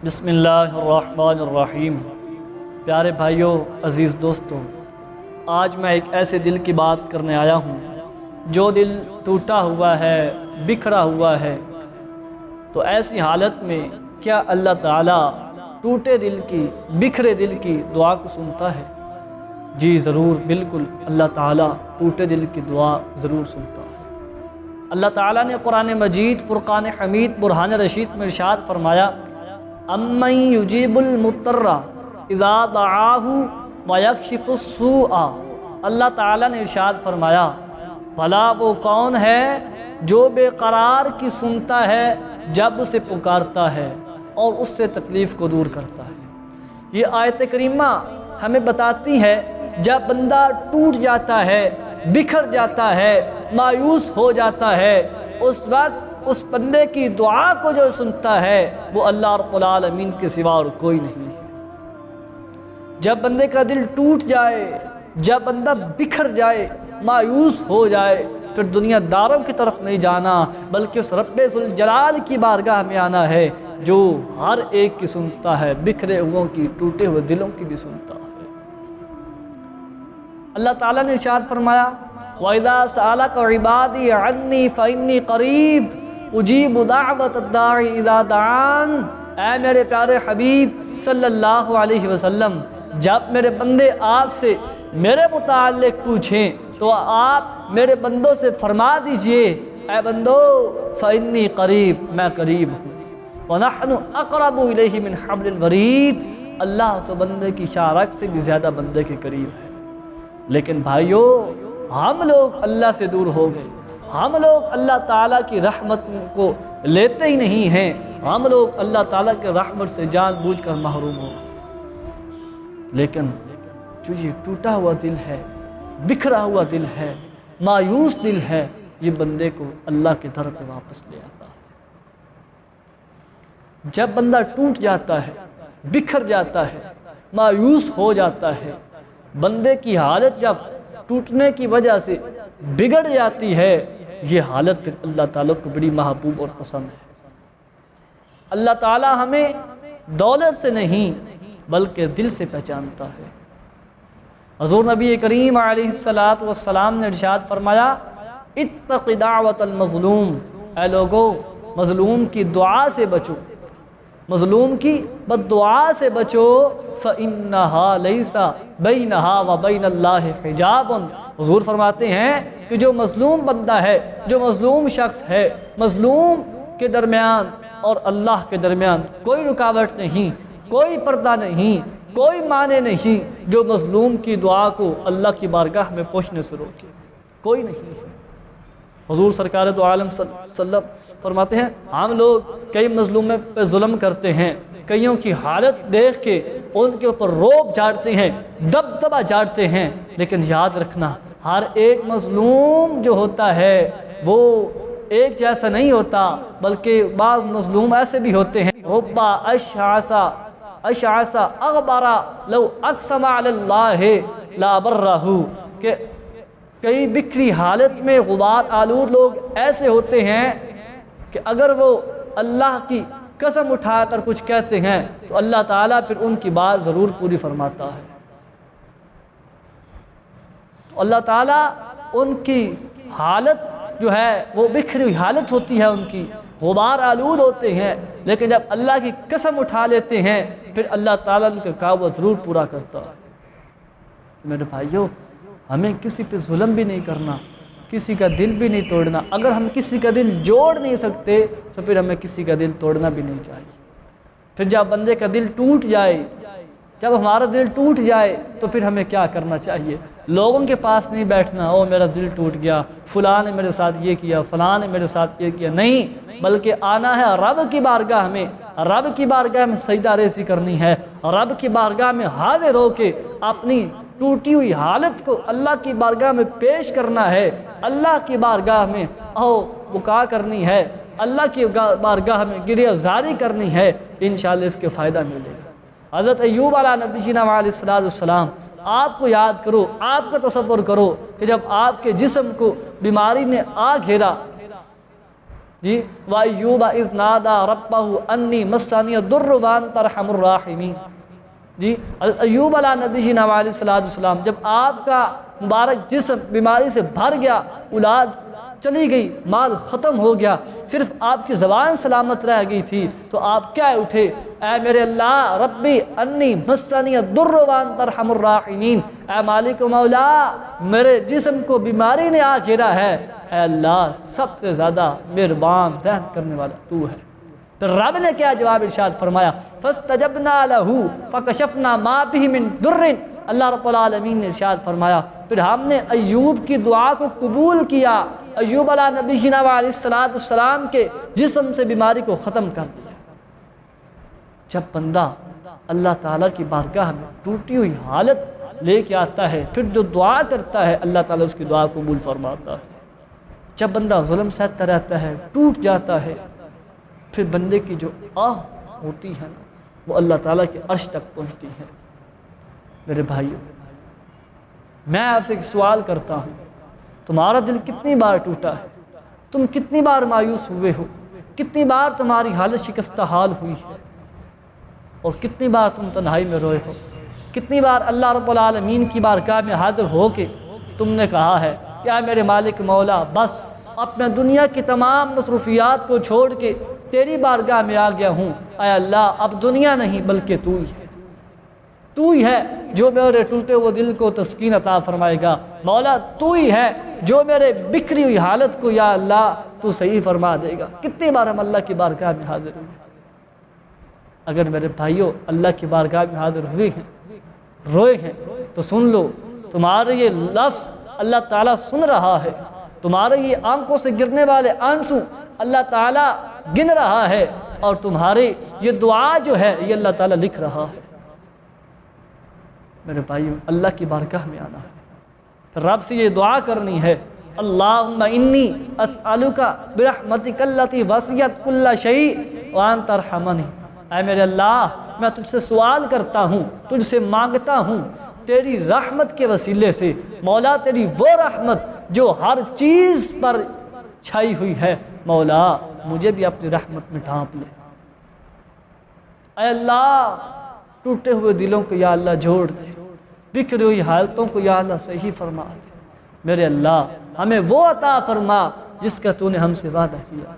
بسم اللہ الرحمن الرحیم۔ پیارے بھائیوں، عزیز دوستوں، آج میں ایک ایسے دل کی بات کرنے آیا ہوں جو دل ٹوٹا ہوا ہے، بکھرا ہوا ہے۔ تو ایسی حالت میں کیا اللہ تعالیٰ ٹوٹے دل کی، بکھرے دل کی دعا کو سنتا ہے؟ جی ضرور، بالکل اللہ تعالیٰ ٹوٹے دل کی دعا ضرور سنتا ہے۔ اللہ تعالیٰ نے قرآن مجید فرقان حمید برہان رشید میں ارشاد فرمایا، امن یجیب المضطر اذا دعاہ ویکشف السوء۔ اللہ تعالیٰ نے ارشاد فرمایا، بھلا وہ کون ہے جو بے قرار کی سنتا ہے جب اسے پکارتا ہے اور اس سے تکلیف کو دور کرتا ہے۔ یہ آیت کریمہ ہمیں بتاتی ہے جب بندہ ٹوٹ جاتا ہے، بکھر جاتا ہے، مایوس ہو جاتا ہے، اس وقت اس بندے کی دعا کو جو سنتا ہے وہ اللہ رب العالمین کے سوا اور کوئی نہیں ہے۔ جب بندے کا دل ٹوٹ جائے، جب بندہ بکھر جائے، مایوس ہو جائے، پھر دنیا داروں کی طرف نہیں جانا بلکہ اس رب ذوالجلال کی بارگاہ میں آنا ہے جو ہر ایک کی سنتا ہے، بکھرے ہوئوں کی، ٹوٹے ہوئے دلوں کی بھی سنتا ہے۔ اللہ تعالیٰ نے ارشاد فرمایا، وَإِذَا سَأَلَكَ عِبَادِي عَنِّي فَإِنِّي قَرِيبٌ اجیب دعوت الداعی اذا دعان۔ اے میرے پیارے حبیب صلی اللہ علیہ وسلم، جب میرے بندے آپ سے میرے متعلق پوچھیں تو آپ میرے بندوں سے فرما دیجئے، اے بندو فإنی قریب، میں قریب ہوں۔ وَنَحْنُ أَقْرَبُ إِلَيْهِ مِنْ حَبْلِ الْوَرِيدِ۔ اللہ تو بندے کی شارک سے بھی زیادہ بندے کے قریب ہے۔ لیکن بھائیو، ہم لوگ اللہ سے دور ہو گئے، ہم لوگ اللہ تعالیٰ کی رحمت کو لیتے ہی نہیں ہیں، ہم لوگ اللہ تعالیٰ کے رحمت سے جان بوجھ کر محروم ہو گئے۔ لیکن جو یہ ٹوٹا ہوا دل ہے، بکھرا ہوا دل ہے، مایوس دل ہے، یہ بندے کو اللہ کے در پہ واپس لے آتا ہے۔ جب بندہ ٹوٹ جاتا ہے، بکھر جاتا ہے، مایوس ہو جاتا ہے، بندے کی حالت جب ٹوٹنے کی وجہ سے بگڑ جاتی ہے، یہ حالت پھر اللہ تعالیٰ کو بڑی محبوب اور پسند ہے۔ اللہ تعالیٰ ہمیں دولت سے نہیں بلکہ دل سے پہچانتا ہے۔ حضور نبی کریم علیہ السلام نے ارشاد فرمایا، اتق دعوت المظلوم۔ اے لوگو، مظلوم کی دعا سے بچو، مظلوم کی بد دعا سے بچو، فَإِنَّهَا لَيْسَ بَيْنَهَا وَبَيْنَ اللَّهِ حِجَابٌ۔ حضور فرماتے ہیں کہ جو مظلوم بندہ ہے، جو مظلوم شخص ہے، مظلوم کے درمیان اور اللہ کے درمیان کوئی رکاوٹ نہیں، کوئی پردہ نہیں، کوئی معنی نہیں جو مظلوم کی دعا کو اللہ کی بارگاہ میں پہنچنے سے روکے، کوئی نہیں ہے۔ حضور سرکار دو عالم صلی اللہ علیہ وسلم فرماتے ہیں، ہم لوگ کئی مظلوموں پہ ظلم کرتے ہیں، کئیوں کی حالت دیکھ کے ان کے اوپر روب جھاڑتے ہیں، دبدبہ جھاڑتے ہیں، لیکن یاد رکھنا ہر ایک مظلوم جو ہوتا ہے وہ ایک جیسا نہیں ہوتا، بلکہ بعض مظلوم ایسے بھی ہوتے ہیں، ربا اشعث اغبر لو اقسم علی اللہ لا برہ، کہ کئی بکھری حالت میں غبار آلود لوگ ایسے ہوتے ہیں کہ اگر وہ اللہ کی قسم اٹھا کر کچھ کہتے ہیں تو اللہ تعالیٰ پھر ان کی بات ضرور پوری فرماتا ہے۔ تو اللہ تعالیٰ ان کی حالت جو ہے وہ بکھری ہوئی حالت ہوتی ہے، ان کی غبار آلود ہوتے ہیں، لیکن جب اللہ کی قسم اٹھا لیتے ہیں پھر اللہ تعالیٰ ان کا کعبہ ضرور پورا کرتا ہے۔ میرے بھائیوں، ہمیں کسی پہ ظلم بھی نہیں کرنا، کسی کا دل بھی نہیں توڑنا۔ اگر ہم کسی کا دل جوڑ نہیں سکتے تو پھر ہمیں کسی کا دل توڑنا بھی نہیں چاہیے۔ پھر جب بندے کا دل ٹوٹ جائے، جب ہمارا دل ٹوٹ جائے تو پھر ہمیں کیا کرنا چاہیے؟ لوگوں کے پاس نہیں بیٹھنا، او میرا دل ٹوٹ گیا، فلاں نے میرے ساتھ یہ کیا، فلاں نے میرے ساتھ یہ کیا، نہیں، بلکہ آنا ہے رب کی بارگاہ میں، رب کی بارگاہ میں سجدہ ریزی کرنی ہے، رب کی بارگاہ میں حاضر ہو کے اپنی ٹوٹی ہوئی حالت کو اللہ کی بارگاہ میں پیش کرنا ہے، اللہ کی بارگاہ میں بکا کرنی ہے، اللہ کی بارگاہ میں گریہ زاری کرنی ہے، انشاءاللہ اس کے فائدہ ملے گا۔ حضرت ایوب علیہ نبینا علیہ السلام، آپ کو یاد کرو، آپ کا تصور کرو کہ جب آپ کے جسم کو بیماری نے آ گھیرا، جی وَأَيُّوبَ إِذْ نَادَى رَبَّهُ أَنِّي مَسَّنِيَ الضُّرُّ وَأَنْتَ أَرْحَمُ الرَّاحِمِينَ۔ جی ایوب علیہ نبی جی علیہ السلام، جب آپ کا مبارک جسم بیماری سے بھر گیا، اولاد چلی گئی، مال ختم ہو گیا، صرف آپ کی زبان سلامت رہ گئی تھی، تو آپ کیا اٹھے، اے میرے اللہ ربی انی مسنی الضر وانت ارحم الراحمین، اے مالک و مولا میرے جسم کو بیماری نے آ گھیرا ہے، اے اللہ سب سے زیادہ مہربان رحم کرنے والا تو ہے۔ پھر رب نے کیا جواب ارشاد فرمایا، فاستجبنا له فکشفنا ما به من ضر، اللہ رب العالمین نے ارشاد فرمایا پھر ہم نے ایوب کی دعا کو قبول کیا، ایوب علیہ نبی علیہ السلام کے جسم سے بیماری کو ختم کر دیا۔ جب بندہ اللہ تعالیٰ کی بارگاہ میں ٹوٹی ہوئی حالت لے کے آتا ہے، پھر جو دعا کرتا ہے اللہ تعالیٰ اس کی دعا قبول فرماتا ہے۔ جب بندہ ظلم سہتا رہتا ہے، ٹوٹ جاتا ہے، پھر بندے کی جو آہ ہوتی ہے وہ اللہ تعالیٰ کے عرش تک پہنچتی ہے۔ میرے بھائیوں، میں آپ سے ایک سوال کرتا ہوں، تمہارا دل کتنی بار ٹوٹا ہے؟ تم کتنی بار مایوس ہوئے ہو؟ کتنی بار تمہاری حالت شکستہ حال ہوئی ہے؟ اور کتنی بار تم تنہائی میں روئے ہو؟ کتنی بار اللہ رب العالمین کی بارگاہ میں حاضر ہو کے تم نے کہا ہے کہ اے میرے مالک مولا بس اب میں دنیا کی تمام مصروفیات کو چھوڑ کے تیری بارگاہ میں آ گیا ہوں، اے اللہ اب دنیا نہیں بلکہ تو ہی ہے، تو ہی ہے جو میرے ٹوٹے ہوئے دل کو تسکین عطا فرمائے گا، مولا تو ہی ہے جو میرے بکھری ہوئی حالت کو یا اللہ تو صحیح فرما دے گا۔ کتنی بار ہم اللہ کی بارگاہ میں حاضر ہوئے؟ اگر میرے بھائیوں اللہ کی بارگاہ میں حاضر ہوئے ہیں، روئے ہیں، تو سن لو تمہارے یہ لفظ اللہ تعالیٰ سن رہا ہے، تمہارے یہ آنکھوں سے گرنے والے آنسو اللہ تعالیٰ گن رہا ہے، اور تمہاری یہ دعا جو ہے یہ اللہ تعالیٰ لکھ رہا ہے۔ میرے بھائیوں اللہ کی بارگاہ میں آنا ہے، پھر رب سے یہ دعا کرنی ہے، اللہم انی اسألک برحمتک التی وسعت کل شیء وانت ارحمنی، اے میرے اللہ میں تجھ سے سوال کرتا ہوں، تجھ سے مانگتا ہوں تیری رحمت کے وسیلے سے، مولا تیری وہ رحمت جو ہر چیز پر چھائی ہوئی ہے، مولا مجھے بھی اپنی رحمت میں ڈھانپ لے۔ اے اللہ ٹوٹے ہوئے دلوں کو یا اللہ جوڑ دے، بکھری ہوئی حالتوں کو یا اللہ صحیح فرما دے۔ میرے اللہ ہمیں وہ عطا فرما جس کا تو نے ہم سے وعدہ کیا۔